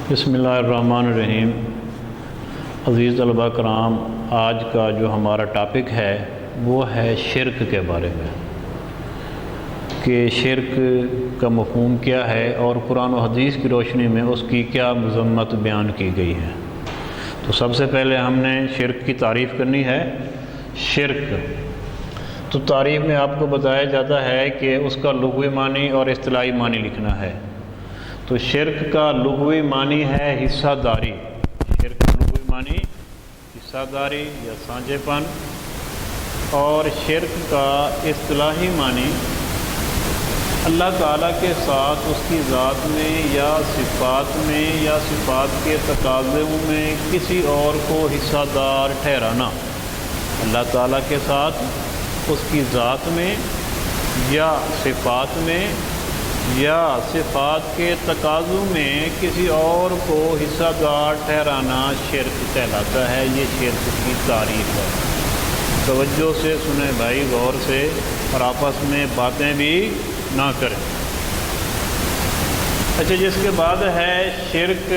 بسم اللہ الرحمن الرحیم۔ عزیز طلباء کرام، آج کا جو ہمارا ٹاپک ہے وہ ہے شرک کے بارے میں، کہ شرک کا مفہوم کیا ہے اور قرآن و حدیث کی روشنی میں اس کی کیا مذمت بیان کی گئی ہے۔ تو سب سے پہلے ہم نے شرک کی تعریف کرنی ہے۔ شرک تو تعریف میں آپ کو بتایا جاتا ہے کہ اس کا لغوی معنی اور اصطلاحی معنی لکھنا ہے۔ تو شرک کا لغوی معنی ہے حصہ داری۔ شرک کا لغوی معنی حصہ داری یا سانجھے پن، اور شرک کا اصطلاحی معنی اللہ تعالیٰ کے ساتھ اس کی ذات میں یا صفات کے تقاضوں میں کسی اور کو حصہ دار ٹھہرانا۔ اللہ تعالیٰ کے ساتھ اس کی ذات میں یا صفات میں یا صفات کے تقاضوں میں کسی اور کو حصہ دار ٹھہرانا شرک کہلاتا ہے۔ یہ شرک کی تعریف ہے۔ توجہ سے سنیں بھائی، غور سے، اور آپس میں باتیں بھی نہ کریں۔ اچھا، جس کے بعد ہے شرک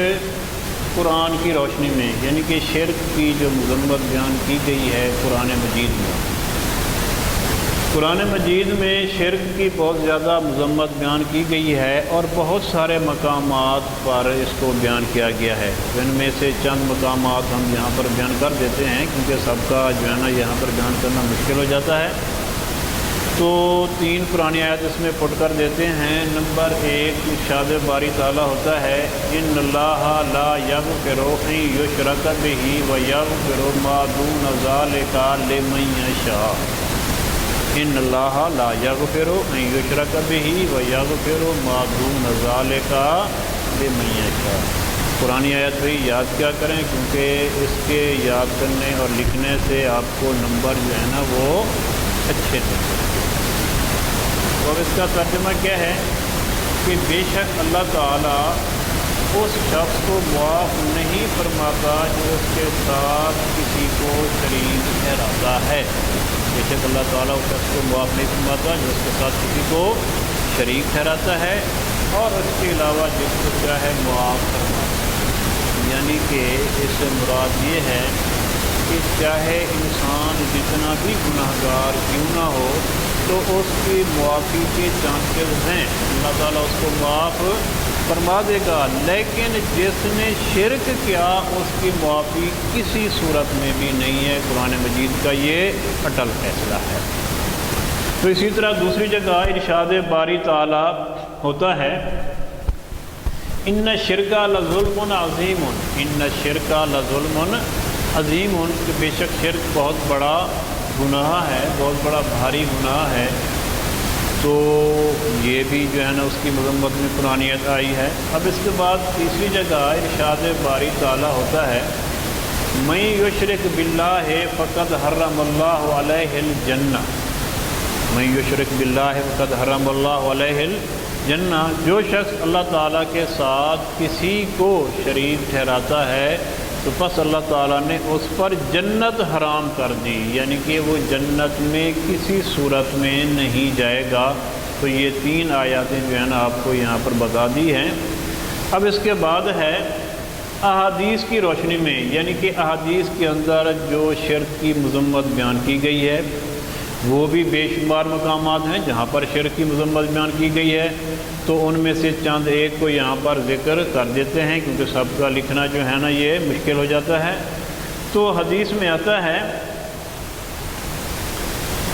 قرآن کی روشنی میں، یعنی کہ شرک کی جو مذمت بیان کی گئی ہے قرآن مجید میں۔ قرآن مجید میں شرک کی بہت زیادہ مذمت بیان کی گئی ہے اور بہت سارے مقامات پر اس کو بیان کیا گیا ہے۔ ان میں سے چند مقامات ہم یہاں پر بیان کر دیتے ہیں، کیونکہ سب کا جو ہے نا یہاں پر بیان کرنا مشکل ہو جاتا ہے۔ تو 3 پرانی آیت اس میں پٹ کر دیتے ہیں۔ نمبر 1 ارشاد باری تعالیٰ ہوتا ہے، ان اللہ لا یغفر ان یشرک بہ ویغفر ما دون ذلک لمن یشاء۔ ان اللہ لا یغفر ان یشرک بہ ویغفر ما دون ذلک لمن یشاء۔ پرانی آیت بھی یاد کیا کریں، کیونکہ اس کے یاد کرنے اور لکھنے سے آپ کو نمبر جو ہے نا وہ اچھے تھے۔ اور اس کا ترجمہ کیا ہے کہ بے شک اللہ تعالیٰ اس شخص کو معاف نہیں فرماتا جو اس کے ساتھ کسی کو شریک ٹھہراتا ہے۔ بے شک اللہ تعالیٰ اس شخص کو معاف نہیں فرماتا جو اس کے ساتھ کسی کو شریک ٹھہراتا ہے، اور اس کے علاوہ جس کو چاہے معاف فرماتا ہے۔ یعنی کہ اس سے مراد یہ ہے کہ چاہے انسان جتنا بھی گناہ گار کیوں نہ ہو، تو اس کی معافی کے چانسز ہیں، اللہ تعالیٰ اس کو معاف فرما دے گا۔ لیکن جس نے شرک کیا اس کی معافی کسی صورت میں بھی نہیں ہے۔ قرآن مجید کا یہ اٹل فیصلہ ہے۔ تو اسی طرح دوسری جگہ ارشاد باری تعالیٰ ہوتا ہے، ان الشرک لظلم عظیم، ان الشرک لظلم عظیم، کہ بے شک شرک بہت بڑا گناہ ہے، بہت بڑا بھاری گناہ ہے۔ تو یہ بھی جو ہے نا اس کی مذمت میں قرآن آیت آئی ہے۔ اب اس کے بعد تیسری جگہ ارشاد باری تعالیٰ ہوتا ہے، من یشرک باللہ فقد حرم اللہ علیہ الجنہ، من یشرک باللہ فقد حرم اللہ علیہ الجنہ، جو شخص اللہ تعالیٰ کے ساتھ کسی کو شریک ٹھہراتا ہے تو پس اللہ تعالیٰ نے اس پر جنت حرام کر دی، یعنی کہ وہ جنت میں کسی صورت میں نہیں جائے گا۔ تو یہ 3 آیاتیں جو ہیں نا آپ کو یہاں پر بتا دی ہیں۔ اب اس کے بعد ہے احادیث کی روشنی میں، یعنی کہ احادیث کے اندر جو شرک کی مذمت بیان کی گئی ہے وہ بھی بے شمار مقامات ہیں جہاں پر شرک کی مذمت بیان کی گئی ہے۔ تو ان میں سے چند ایک کو یہاں پر ذکر کر دیتے ہیں، کیونکہ سب کا لکھنا جو ہے نا یہ مشکل ہو جاتا ہے۔ تو حدیث میں آتا ہے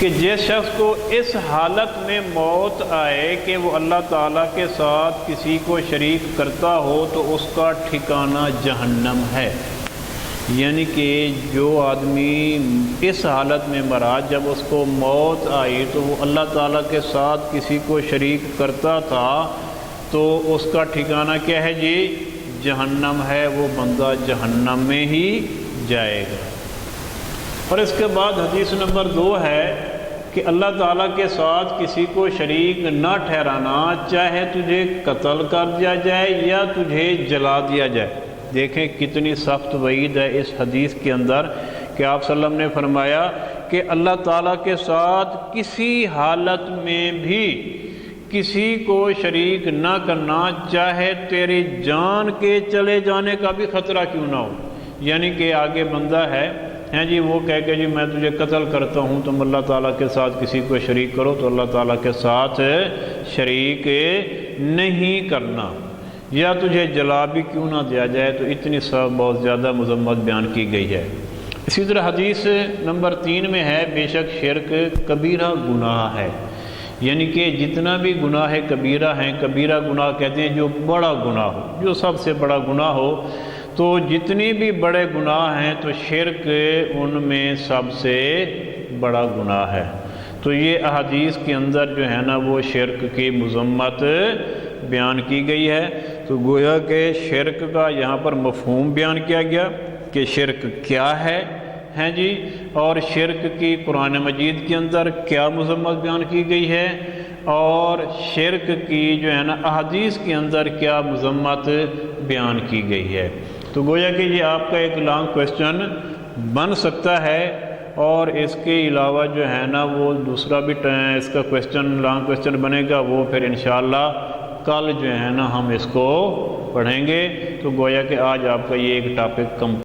کہ جس شخص کو اس حالت میں موت آئے کہ وہ اللہ تعالیٰ کے ساتھ کسی کو شریک کرتا ہو تو اس کا ٹھکانہ جہنم ہے۔ یعنی کہ جو آدمی اس حالت میں مرا، جب اس کو موت آئی تو وہ اللہ تعالیٰ کے ساتھ کسی کو شریک کرتا تھا، تو اس کا ٹھکانہ کیا ہے جی؟ جہنم ہے۔ وہ بندہ جہنم میں ہی جائے گا۔ اور اس کے بعد حدیث نمبر 2 ہے کہ اللہ تعالیٰ کے ساتھ کسی کو شریک نہ ٹھہرانا، چاہے تجھے قتل کر دیا جائے یا تجھے جلا دیا جائے۔ دیکھیں کتنی سخت وعید ہے اس حدیث کے اندر، کہ آپ صلی اللہ علیہ وسلم نے فرمایا کہ اللہ تعالیٰ کے ساتھ کسی حالت میں بھی کسی کو شریک نہ کرنا، چاہے تیری جان کے چلے جانے کا بھی خطرہ کیوں نہ ہو۔ یعنی کہ آگے بندہ ہے جی، وہ کہہ کہ جی میں تجھے قتل کرتا ہوں، تم اللہ تعالیٰ کے ساتھ کسی کو شریک کرو، تو اللہ تعالیٰ کے ساتھ شریک نہیں کرنا، یا تجھے جلا بھی کیوں نہ دیا جائے، تو اتنی سب بہت زیادہ مذمت بیان کی گئی ہے۔ اسی طرح حدیث نمبر 3 میں ہے، بے شک شرک کبیرہ گناہ ہے، یعنی کہ جتنا بھی گناہ کبیرہ ہیں، کبیرہ گناہ کہتے ہیں جو بڑا گناہ ہو، جو سب سے بڑا گناہ ہو، تو جتنی بھی بڑے گناہ ہیں تو شرک ان میں سب سے بڑا گناہ ہے۔ تو یہ احادیث کے اندر جو ہے نا وہ شرک کی مذمت بیان کی گئی ہے۔ تو گویا کہ شرک کا یہاں پر مفہوم بیان کیا گیا کہ شرک کیا ہے جی، اور شرک کی قرآن مجید کے اندر کیا مذمت بیان کی گئی ہے، اور شرک کی جو ہے نا احادیث کے اندر کیا مذمت بیان کی گئی ہے۔ تو گویا کہ یہ آپ کا ایک لانگ کویسچن بن سکتا ہے، اور اس کے علاوہ جو ہے نا وہ دوسرا بھی اس کا لانگ کویسچن بنے گا، وہ پھر انشاءاللہ کل جو ہے نا ہم اس کو پڑھیں گے۔ تو گویا کہ آج آپ کا یہ ایک ٹاپک کمپلیٹ